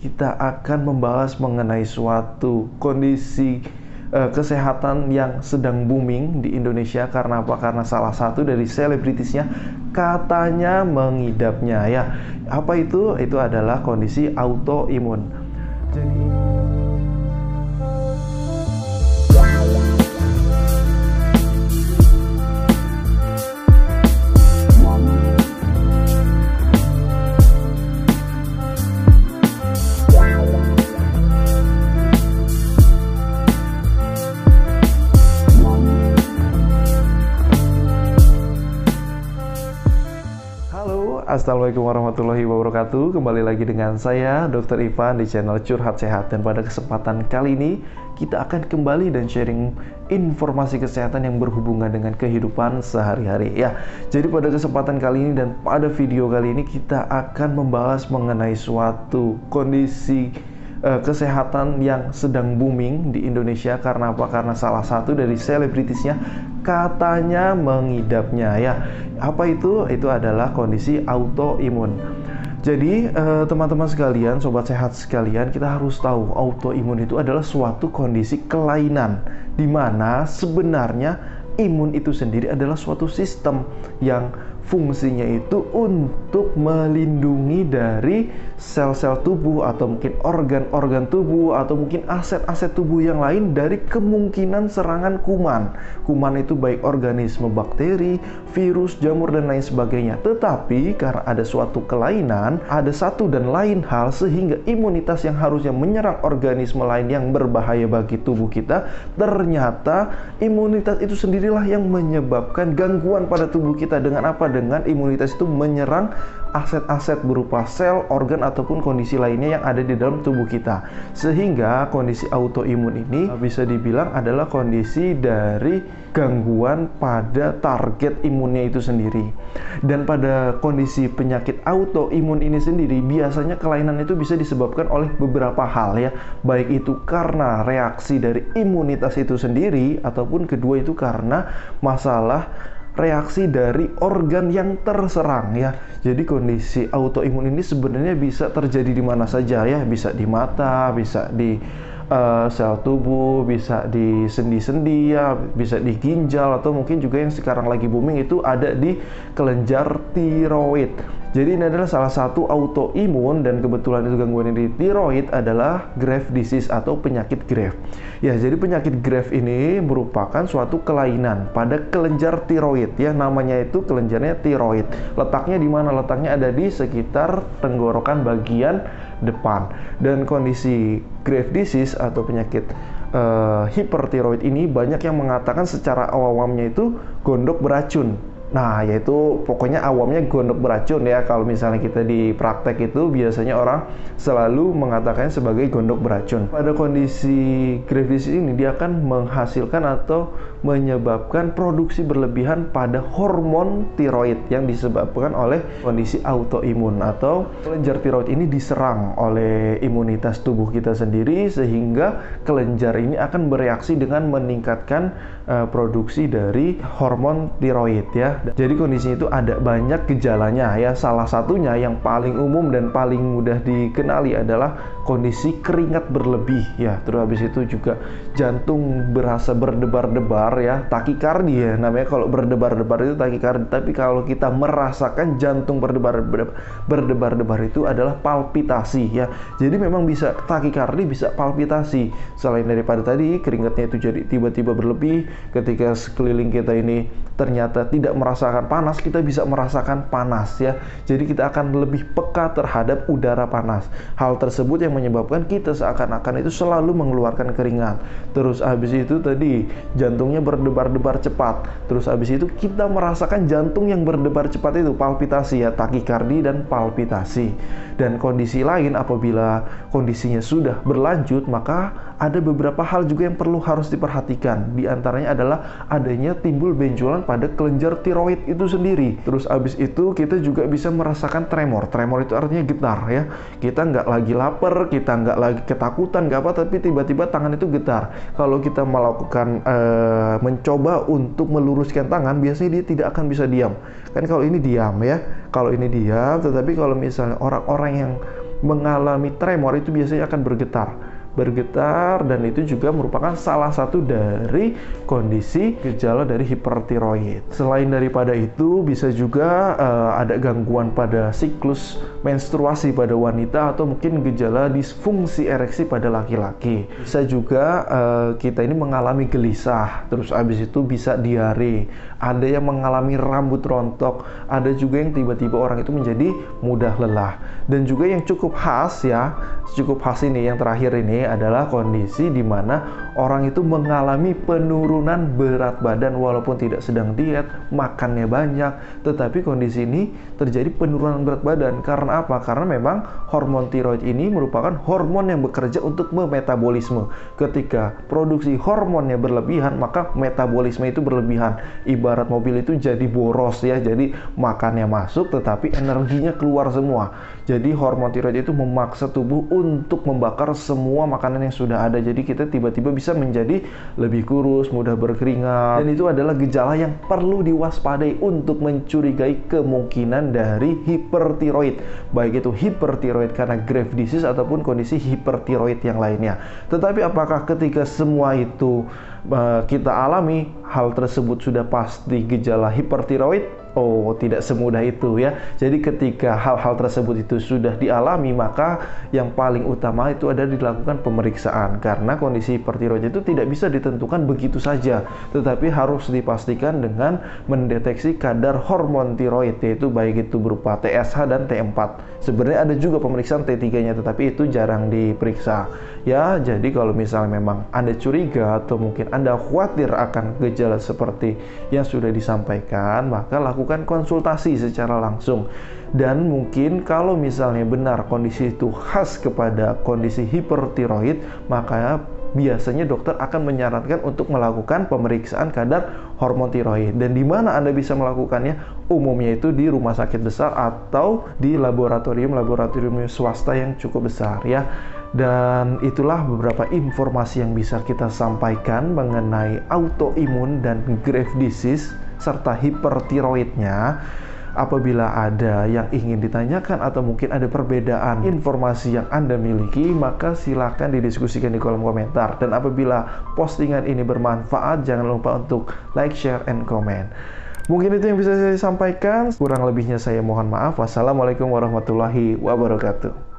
Kita akan membahas mengenai suatu kondisi kesehatan yang sedang booming di Indonesia. Karena apa? Karena salah satu dari selebritisnya katanya mengidapnya ya. Apa itu? Itu adalah kondisi autoimun. Jadi Assalamualaikum warahmatullahi wabarakatuh. Kembali lagi dengan saya Dr. Ivan di channel Curhat Sehat. Dan pada kesempatan kali ini kita akan kembali dan sharing informasi kesehatan yang berhubungan dengan kehidupan sehari-hari ya. Jadi pada kesempatan kali ini dan pada video kali ini kita akan membahas mengenai suatu kondisi kesehatan yang sedang booming di Indonesia. Karena apa? Karena salah satu dari selebritisnya katanya mengidapnya ya. Apa itu? Itu adalah kondisi autoimun. Jadi teman-teman sekalian, sobat sehat sekalian, kita harus tahu autoimun itu adalah suatu kondisi kelainan di mana sebenarnya imun itu sendiri adalah suatu sistem yang fungsinya itu untuk melindungi dari sel-sel tubuh atau mungkin organ-organ tubuh atau mungkin aset-aset tubuh yang lain dari kemungkinan serangan kuman. Kuman itu baik organisme bakteri, virus, jamur, dan lain sebagainya. Tetapi karena ada suatu kelainan, ada satu dan lain hal sehingga imunitas yang harusnya menyerang organisme lain yang berbahaya bagi tubuh kita, ternyata imunitas itu sendirilah yang menyebabkan gangguan pada tubuh kita. Dengan apa? Dengan imunitas itu menyerang aset-aset berupa sel, organ, ataupun kondisi lainnya yang ada di dalam tubuh kita. Sehingga kondisi autoimun ini bisa dibilang adalah kondisi dari gangguan pada target imunnya itu sendiri. Dan pada kondisi penyakit autoimun ini sendiri, biasanya kelainan itu bisa disebabkan oleh beberapa hal ya. Baik itu karena reaksi dari imunitas itu sendiri, ataupun kedua itu karena masalah reaksi dari organ yang terserang ya. Jadi kondisi autoimun ini sebenarnya bisa terjadi di mana saja ya. Bisa di mata, bisa di sel tubuh, bisa di sendi-sendi ya, bisa di ginjal, atau mungkin juga yang sekarang lagi booming itu ada di kelenjar tiroid. Jadi ini adalah salah satu autoimun, dan kebetulan itu gangguan di tiroid adalah Graves disease atau penyakit Graves. Ya, jadi penyakit Graves ini merupakan suatu kelainan pada kelenjar tiroid ya, namanya itu kelenjarnya tiroid. Letaknya di mana? Letaknya ada di sekitar tenggorokan bagian depan. Dan kondisi Graves disease atau penyakit hipertiroid ini banyak yang mengatakan secara awamnya itu gondok beracun. Nah, yaitu pokoknya awamnya gondok beracun ya. Kalau misalnya kita di praktek itu biasanya orang selalu mengatakan sebagai gondok beracun. Pada kondisi Graves disease ini dia akan menghasilkan atau menyebabkan produksi berlebihan pada hormon tiroid yang disebabkan oleh kondisi autoimun, atau kelenjar tiroid ini diserang oleh imunitas tubuh kita sendiri sehingga kelenjar ini akan bereaksi dengan meningkatkan produksi dari hormon tiroid ya. Jadi kondisi itu ada banyak gejalanya ya. Salah satunya yang paling umum dan paling mudah dikenali adalah kondisi keringat berlebih ya. Terus habis itu juga jantung berasa berdebar-debar ya, takikardi ya namanya. Kalau berdebar-debar itu takikardi, tapi kalau kita merasakan jantung berdebar-debar itu adalah palpitasi ya. Jadi memang bisa takikardi, bisa palpitasi. Selain daripada tadi keringatnya itu jadi tiba-tiba berlebih, ketika sekeliling kita ini ternyata tidak merasakan panas, kita bisa merasakan panas ya. Jadi kita akan lebih peka terhadap udara panas. Hal tersebut yang menyebabkan kita seakan-akan itu selalu mengeluarkan keringat. Terus habis itu tadi jantungnya berdebar-debar cepat. Terus habis itu kita merasakan jantung yang berdebar cepat itu palpitasi ya, takikardi dan palpitasi. Dan kondisi lain apabila kondisinya sudah berlanjut, maka ada beberapa hal juga yang harus diperhatikan. Di antaranya adalah adanya timbul benjolan pada kelenjar tiroid itu sendiri. Terus abis itu kita juga bisa merasakan tremor. Tremor itu artinya getar ya. Kita nggak lagi lapar, kita nggak lagi ketakutan, nggak apa, tapi tiba-tiba tangan itu getar. Kalau kita melakukan mencoba untuk meluruskan tangan, biasanya dia tidak akan bisa diam. Kan kalau ini diam ya. Kalau ini diam, tetapi kalau misalnya orang-orang yang mengalami tremor itu biasanya akan bergetar, dan itu juga merupakan salah satu dari kondisi gejala dari hipertiroid. Selain daripada itu, bisa juga ada gangguan pada siklus menstruasi pada wanita atau mungkin gejala disfungsi ereksi pada laki-laki. Bisa juga kita ini mengalami gelisah, terus abis itu bisa diare, ada yang mengalami rambut rontok, ada juga yang tiba-tiba orang itu menjadi mudah lelah. Dan juga yang cukup khas ini yang terakhir ini adalah kondisi di mana orang itu mengalami penurunan berat badan walaupun tidak sedang diet, makannya banyak, tetapi kondisi ini terjadi penurunan berat badan. Karena apa? Karena memang hormon tiroid ini merupakan hormon yang bekerja untuk memetabolisme. Ketika produksi hormonnya berlebihan, maka metabolisme itu berlebihan. Ibarat mobil itu jadi boros ya, jadi makannya masuk tetapi energinya keluar semua. Jadi hormon tiroid itu memaksa tubuh untuk membakar semua makanan yang sudah ada. Jadi kita tiba-tiba bisa menjadi lebih kurus, mudah berkeringat. Dan itu adalah gejala yang perlu diwaspadai untuk mencurigai kemungkinan dari hipertiroid. Baik itu hipertiroid karena Graves' disease ataupun kondisi hipertiroid yang lainnya. Tetapi apakah ketika semua itu kita alami, hal tersebut sudah pasti gejala hipertiroid? Oh, tidak semudah itu ya. Jadi ketika hal-hal tersebut itu sudah dialami, maka yang paling utama itu adalah dilakukan pemeriksaan. Karena kondisi hipertiroid itu tidak bisa ditentukan begitu saja, tetapi harus dipastikan dengan mendeteksi kadar hormon tiroid, yaitu baik itu berupa TSH dan T4. Sebenarnya ada juga pemeriksaan T3-nya, tetapi itu jarang diperiksa. Ya, jadi kalau misalnya memang Anda curiga atau mungkin Anda khawatir akan gejala seperti yang sudah disampaikan, maka lakukan konsultasi secara langsung. Dan mungkin kalau misalnya benar kondisi itu khas kepada kondisi hipertiroid, maka biasanya dokter akan menyarankan untuk melakukan pemeriksaan kadar hormon tiroid. Dan di mana Anda bisa melakukannya? Umumnya itu di rumah sakit besar atau di laboratorium swasta yang cukup besar ya. Dan itulah beberapa informasi yang bisa kita sampaikan mengenai autoimun dan Graves' disease serta hipertiroidnya. Apabila ada yang ingin ditanyakan atau mungkin ada perbedaan informasi yang Anda miliki, maka silakan didiskusikan di kolom komentar. Dan apabila postingan ini bermanfaat, jangan lupa untuk like, share, and comment. Mungkin itu yang bisa saya sampaikan. Kurang lebihnya saya mohon maaf. Wassalamualaikum warahmatullahi wabarakatuh.